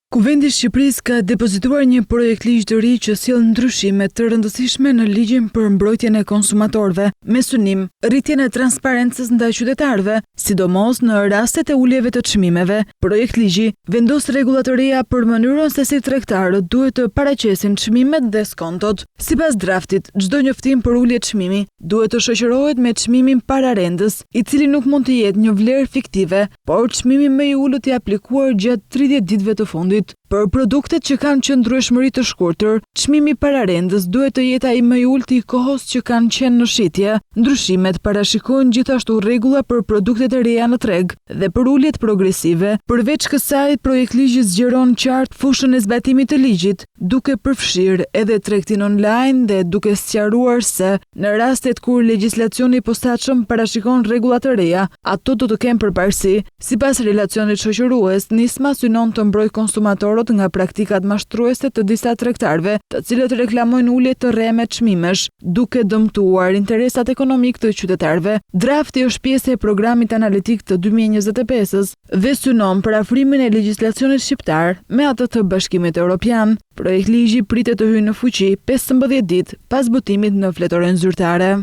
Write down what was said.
Kuvendi i Shqipërisë ka depozituar një projekt ligj të ri që sjell ndryshime të rëndësishme në ligjin për mbrojtjen e konsumatorëve, me synim rritjen e transparencës ndaj qytetarëve, sidomos në rastet e uljeve të çmimeve. Projekt ligji vendos rregulla të reja për mënyrën se si tregtarët duhet të paraqesin çmimet dhe skontot. Sipas draftit, çdo njoftim për ulje çmimi duhet të shoqërohet me çmimin pararendës, i cili nuk mund të jetë një vlerë fiktive, por çmimi më i ulët i aplikuar gjatë 30 ditëve të fundit. Për produktet që kanë qëndrueshmëri të shkurtër, çmimi pararendës duhet të jetë ai më i ulët i kohës që kanë qenë në shitje. Ndryshimet parashikojnë gjithashtu rregulla për produktet e reja në treg dhe për uljet progresive. Përveç kësaj, projektligji zgjeron qartë fushën e zbatimit të ligjit, duke përfshirë edhe tregtin online dhe duke sqaruar se në rastet kur legjislacioni i posaçëm parashikon rregulla të reja, ato do të kenë përparësi. Sipas relacionit shoqërues, nisma synon të mbrojë konsumatorët nga praktikat mashtruese të disa tregtarëve, të cilët reklamojnë ulje të reja me çmimesh, duke dëmtuar interesat ekonomik të qytetarëve. Drafti është pjesë e programit analitik të 2025-s dhe synon për afrimin e legjislacionit shqiptar me atë të Bashkimit Evropian. Projektligji pritet të hyjë në fuqi 15 ditë pas votimit në fletoren zyrtare.